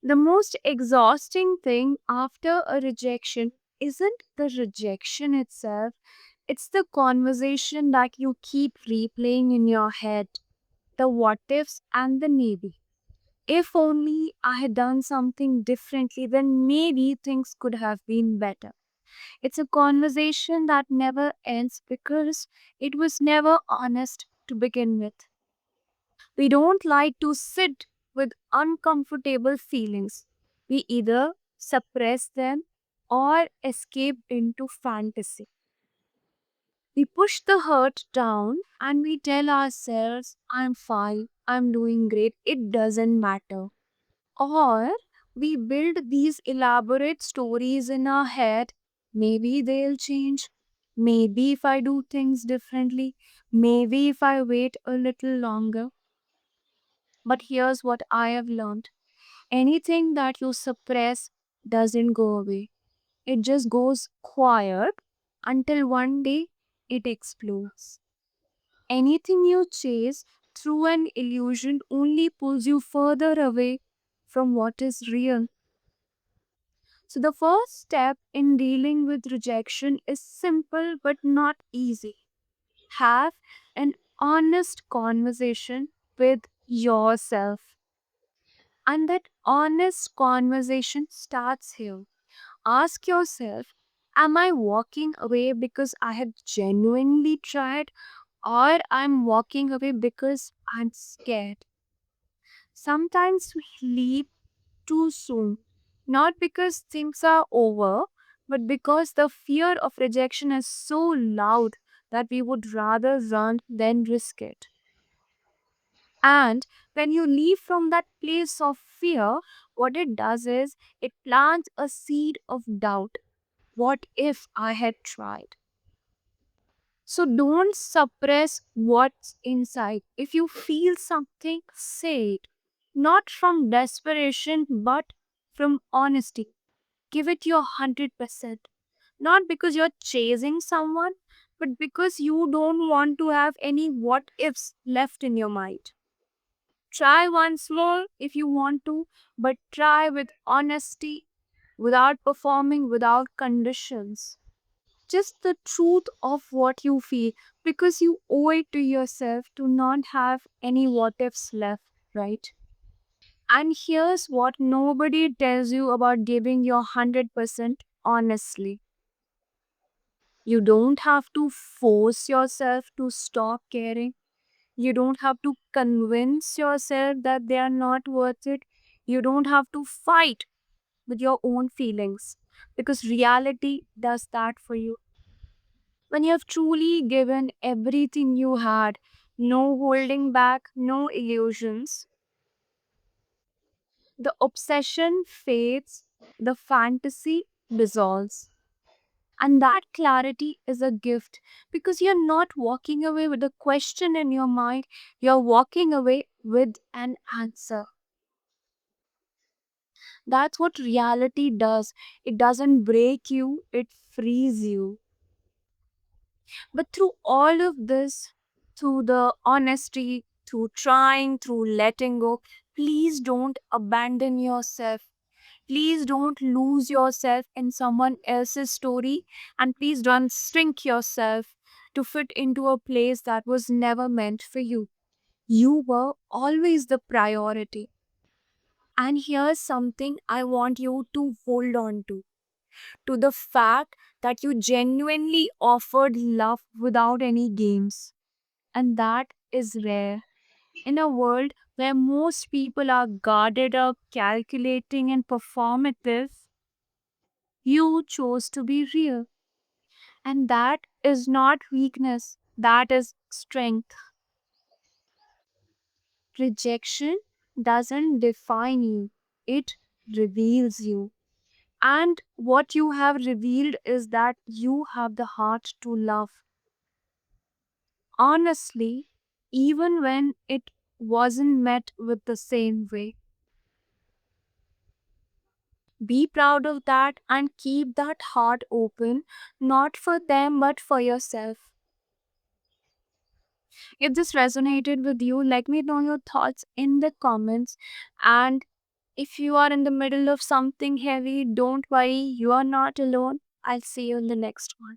The most exhausting thing after a rejection isn't the rejection itself, it's the conversation that you keep replaying in your head, the what ifs and the maybe. If only I had done something differently, then maybe things could have been better. It's a conversation that never ends because it was never honest to begin with. We don't like to sit with uncomfortable feelings. We either suppress them or escape into fantasy. We push the hurt down and we tell ourselves, I'm fine, I'm doing great, it doesn't matter. Or we build these elaborate stories in our head. Maybe they'll change. Maybe if I do things differently. Maybe if I wait a little longer. But here's what I have learned: anything that you suppress doesn't go away, it just goes quiet until one day it explodes. Anything you chase through an illusion only pulls you further away from what is real. So, the first step in dealing with rejection is simple but not easy. Have an honest conversation with yourself. And that honest conversation starts here. Ask yourself, am I walking away because I have genuinely tried, or I'm walking away because I'm scared? Sometimes we leave too soon, not because things are over, but because the fear of rejection is so loud that we would rather run than risk it. And when you leave from that place of fear, what it does is it plants a seed of doubt. What if I had tried? So don't suppress what's inside. If you feel something, say it. Not from desperation, but from honesty. Give it your 100%. Not because you're chasing someone, but because you don't want to have any what ifs left in your mind. Try once more if you want to, but try with honesty, without performing, without conditions. Just the truth of what you feel, because you owe it to yourself to not have any what ifs left, right? And here's what nobody tells you about giving your 100% honestly. You don't have to force yourself to stop caring. You don't have to convince yourself that they are not worth it. You don't have to fight with your own feelings because reality does that for you. When you have truly given everything you had, no holding back, no illusions, the obsession fades, the fantasy dissolves. And that clarity is a gift because you're not walking away with a question in your mind, you're walking away with an answer. That's what reality does. It doesn't break you, it frees you. But through all of this, through the honesty, through trying, through letting go, please don't abandon yourself. Please don't lose yourself in someone else's story. And please don't shrink yourself to fit into a place that was never meant for you. You were always the priority. And here's something I want you to hold on to the fact that you genuinely offered love without any games. And that is rare. In a world where most people are guarded up, calculating, and performative, you chose to be real. And that is not weakness, that is strength. Rejection doesn't define you, it reveals you. And what you have revealed is that you have the heart to love. Honestly, even when it wasn't met with the same way. Be proud of that and keep that heart open, not for them but for yourself. If this resonated with you, let me know your thoughts in the comments. And If you are in the middle of something heavy, don't worry, you are not alone. I'll see you in the next one.